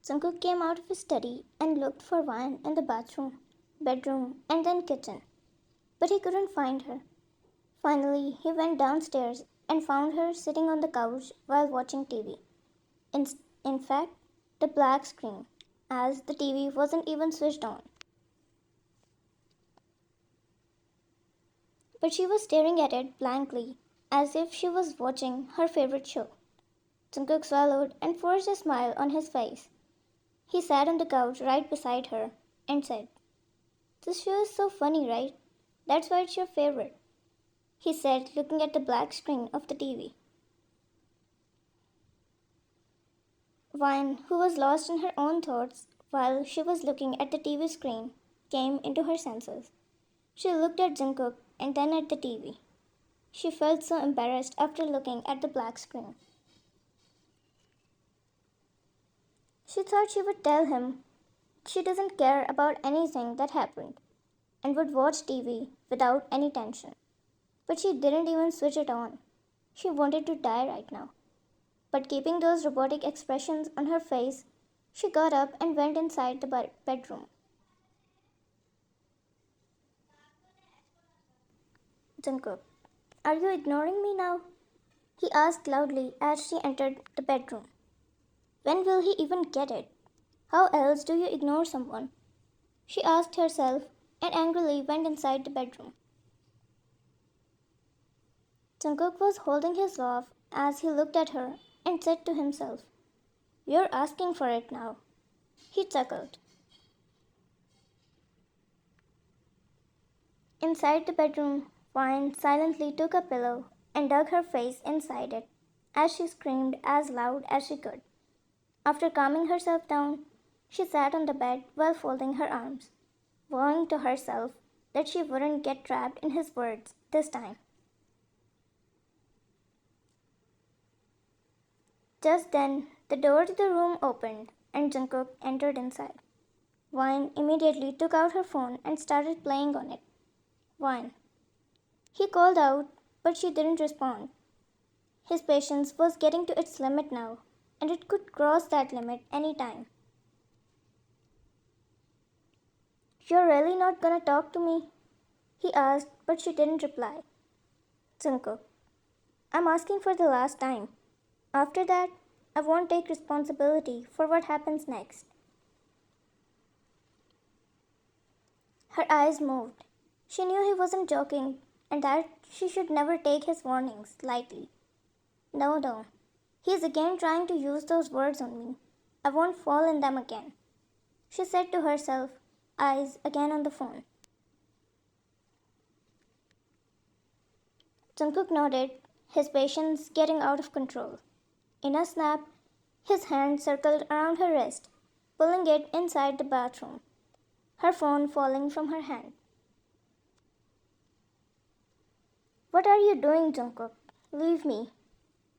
Jungkook came out of his study and looked for Wine in the bathroom, bedroom, and then kitchen, but he couldn't find her. Finally, he went downstairs and found her sitting on the couch while watching TV. In, in fact, the black screen, as the TV wasn't even switched on. But she was staring at it blankly, as if she was watching her favorite show. Jungkook swallowed and forced a smile on his face. He sat on the couch right beside her and said, "This show is so funny, right? That's why it's your favorite," he said, looking at the black screen of the TV. Vine, who was lost in her own thoughts while she was looking at the TV screen, came into her senses. She looked at Jungkook and then at the TV. She felt so embarrassed after looking at the black screen. She thought she would tell him she doesn't care about anything that happened and would watch TV without any tension. But she didn't even switch it on. She wanted to die right now. But keeping those robotic expressions on her face, she got up and went inside the bedroom. "Jungkook, are you ignoring me now?" he asked loudly as she entered the bedroom. "When will he even get it? How else do you ignore someone?" she asked herself and angrily went inside the bedroom. Jungkook was holding his laugh as he looked at her and said to himself, "You're asking for it now." He chuckled. Inside the bedroom, Vine silently took a pillow and dug her face inside it as she screamed as loud as she could. After calming herself down, she sat on the bed while folding her arms, vowing to herself that she wouldn't get trapped in his words this time. Just then, the door to the room opened and Jungkook entered inside. Vine immediately took out her phone and started playing on it. "Vine," he called out, but she didn't respond. His patience was getting to its limit now, and it could cross that limit any time. "You're really not gonna talk to me?" he asked, but she didn't reply. "Jungkook, I'm asking for the last time. After that, I won't take responsibility for what happens next." Her eyes moved. She knew he wasn't joking and that she should never take his warnings lightly. "No, no. He's again trying to use those words on me. I won't fall in them again," she said to herself, eyes again on the phone. Jungkook nodded, his patience getting out of control. In a snap, his hand circled around her wrist, pulling it inside the bathroom, her phone falling from her hand. "What are you doing, Jungkook? Leave me."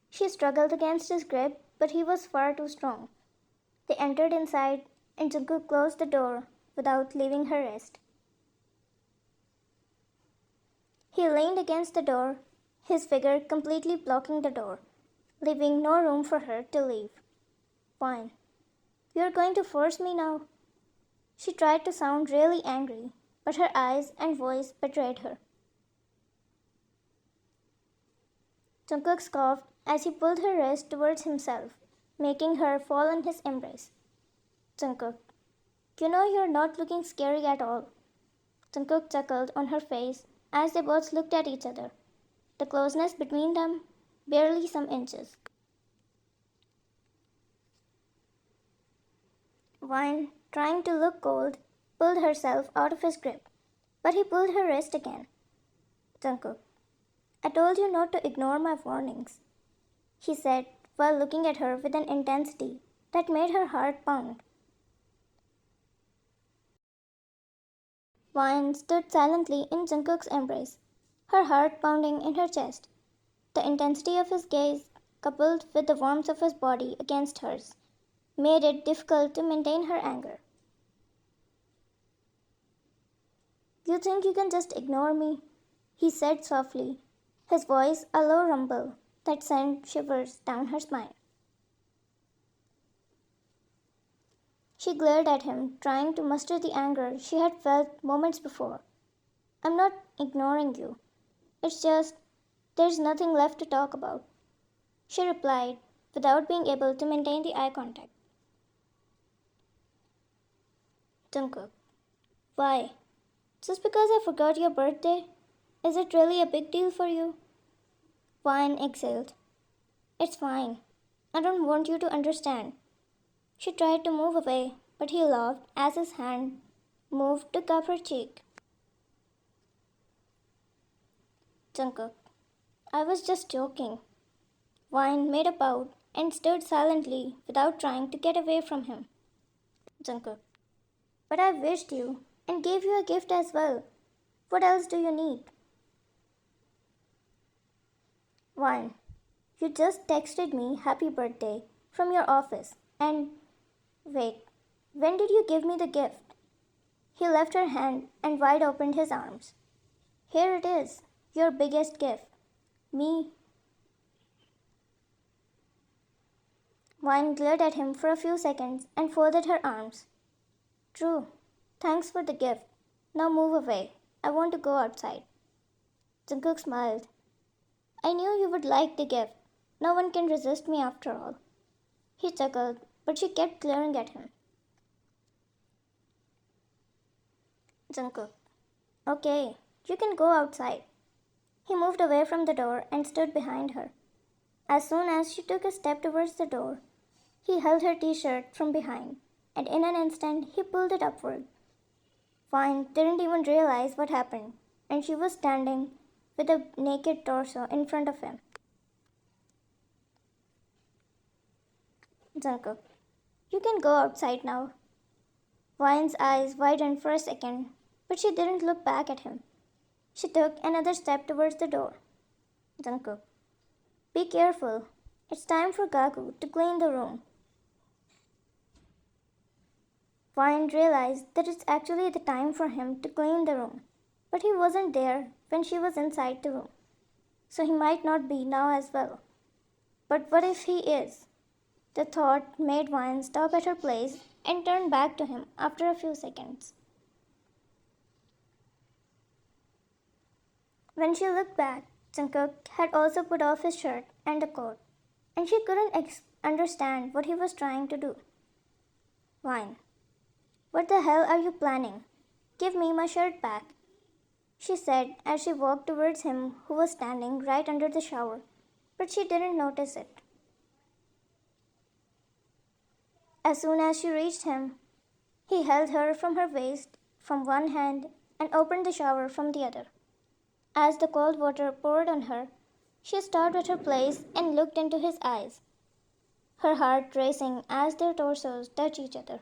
She struggled against his grip, but he was far too strong. They entered inside, and Jungkook closed the door without leaving her wrist. He leaned against the door, his figure completely blocking the door, leaving no room for her to leave. "Fine. You're going to force me now?" She tried to sound really angry, but her eyes and voice betrayed her. Jungkook scoffed as he pulled her wrist towards himself, making her fall in his embrace. "Jungkook, you know you're not looking scary at all." Jungkook chuckled on her face as they both looked at each other, the closeness between them barely some inches. Vine, trying to look cold, pulled herself out of his grip, but he pulled her wrist again. "Jungkook, I told you not to ignore my warnings," he said while looking at her with an intensity that made her heart pound. Vine stood silently in Jungkook's embrace, her heart pounding in her chest. The intensity of his gaze, coupled with the warmth of his body against hers, made it difficult to maintain her anger. "You think you can just ignore me?" he said softly, his voice a low rumble that sent shivers down her spine. She glared at him, trying to muster the anger she had felt moments before. I'm not ignoring you. It's just there's nothing left to talk about, she replied, without being able to maintain the eye contact. Jungkook, why? Just because I forgot your birthday? Is it really a big deal for you? Wine exhaled. It's fine. I don't want you to understand. She tried to move away, but he laughed as his hand moved to cup her cheek. Jungkook, I was just joking. Wine made a pout and stood silently without trying to get away from him. Jungkook, but I wished you and gave you a gift as well. What else do you need? Wine, you just texted me happy birthday from your office and wait, when did you give me the gift? He left her hand and wide opened his arms. Here it is, your biggest gift. Me. Wine glared at him for a few seconds and folded her arms. True. Thanks for the gift. Now move away. I want to go outside. Jungkook smiled. I knew you would like the gift. No one can resist me after all. He chuckled, but she kept glaring at him. Jungkook. Okay, you can go outside. He moved away from the door and stood behind her. As soon as she took a step towards the door, he held her t-shirt from behind, and in an instant he pulled it upward. Vine didn't even realize what happened, and she was standing with a naked torso in front of him. Jungkook, you can go outside now. Vine's eyes widened for a second, but she didn't look back at him. She took another step towards the door. Jungkook, be careful. It's time for Gaku to clean the room. Vine realized that it's actually the time for him to clean the room, but he wasn't there when she was inside the room, so he might not be now as well. But what if he is? The thought made Vine stop at her place and turn back to him after a few seconds. When she looked back, Jungkook had also put off his shirt and the coat, and she couldn't understand what he was trying to do. Vine, what the hell are you planning? Give me my shirt back, she said as she walked towards him who was standing right under the shower, but she didn't notice it. As soon as she reached him, he held her from her waist from one hand and opened the shower from the other. As the cold water poured on her, she stopped at her place and looked into his eyes, her heart racing as their torsos touched each other,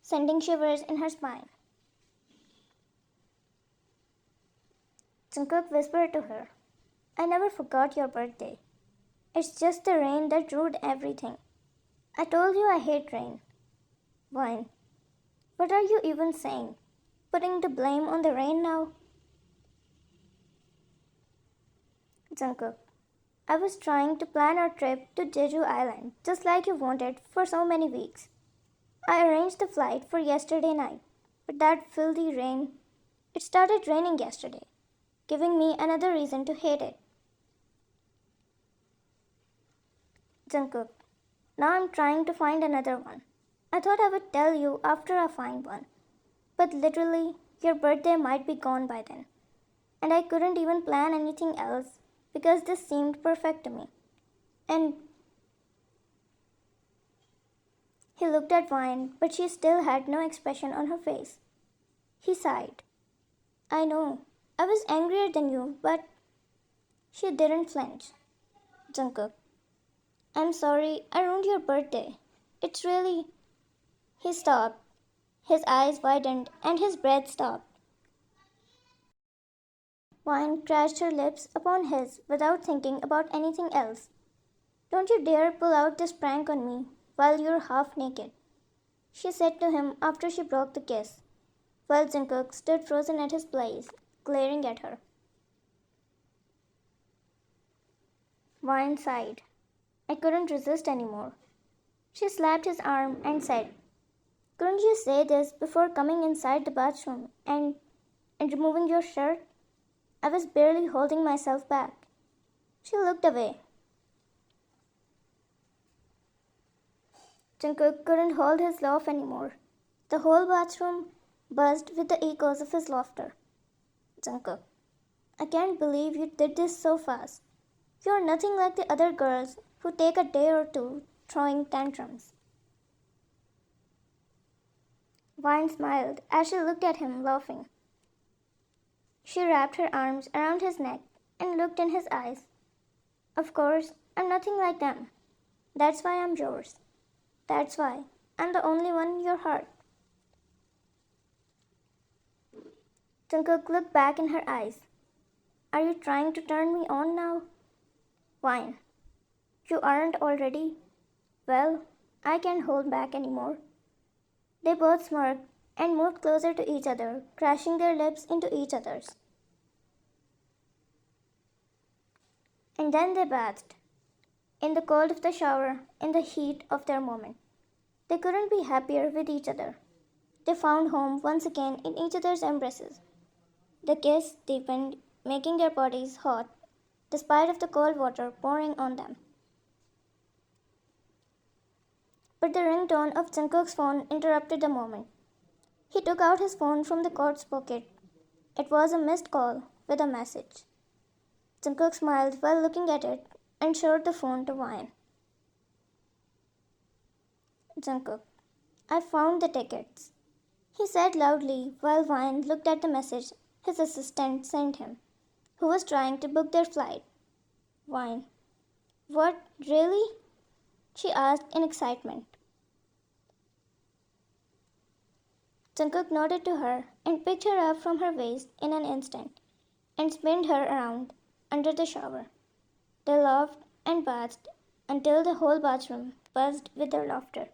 sending shivers in her spine. Jungkook whispered to her, I never forgot your birthday. It's just the rain that ruined everything. I told you I hate rain. Vine, what are you even saying? Putting the blame on the rain now? Jungkook, I was trying to plan our trip to Jeju Island just like you wanted for so many weeks. I arranged the flight for yesterday night, but that filthy rain, it started raining yesterday, giving me another reason to hate it. Jungkook, now I'm trying to find another one. I thought I would tell you after I find one, but literally, your birthday might be gone by then, and I couldn't even plan anything else because this seemed perfect to me. And he looked at Vine, but she still had no expression on her face. He sighed. I know, I was angrier than you, but she didn't flinch. Jungkook, I'm sorry I ruined your birthday. It's really. He stopped. His eyes widened and his breath stopped. Vine crashed her lips upon his without thinking about anything else. Don't you dare pull out this prank on me while you're half naked, she said to him after she broke the kiss, while Jungkook stood frozen at his place, glaring at her. Vine sighed. I couldn't resist anymore. She slapped his arm and said, Couldn't you say this before coming inside the bathroom and removing your shirt? I was barely holding myself back. She looked away. Jungkook couldn't hold his laugh anymore. The whole bathroom buzzed with the echoes of his laughter. Jungkook, I can't believe you did this so fast. You're nothing like the other girls who take a day or two throwing tantrums. Vine smiled as she looked at him, laughing. She wrapped her arms around his neck and looked in his eyes. Of course, I'm nothing like them. That's why I'm yours. That's why I'm the only one in your heart. Jungkook looked back in her eyes. Are you trying to turn me on now? Vine. You aren't already? Well, I can't hold back anymore. They both smirked and moved closer to each other, crashing their lips into each other's. And then they bathed, in the cold of the shower, in the heat of their moment. They couldn't be happier with each other. They found home once again in each other's embraces. The kiss deepened, making their bodies hot, despite of the cold water pouring on them. But the ringtone of Jungkook's phone interrupted the moment. He took out his phone from the coat's pocket. It was a missed call with a message. Jungkook smiled while looking at it and showed the phone to Vine. Jungkook, I found the tickets, he said loudly while Vine looked at the message his assistant sent him, who was trying to book their flight. Vine, what, really? She asked in excitement. Jungkook nodded to her and picked her up from her waist in an instant and spun her around under the shower. They laughed and bathed until the whole bathroom buzzed with their laughter.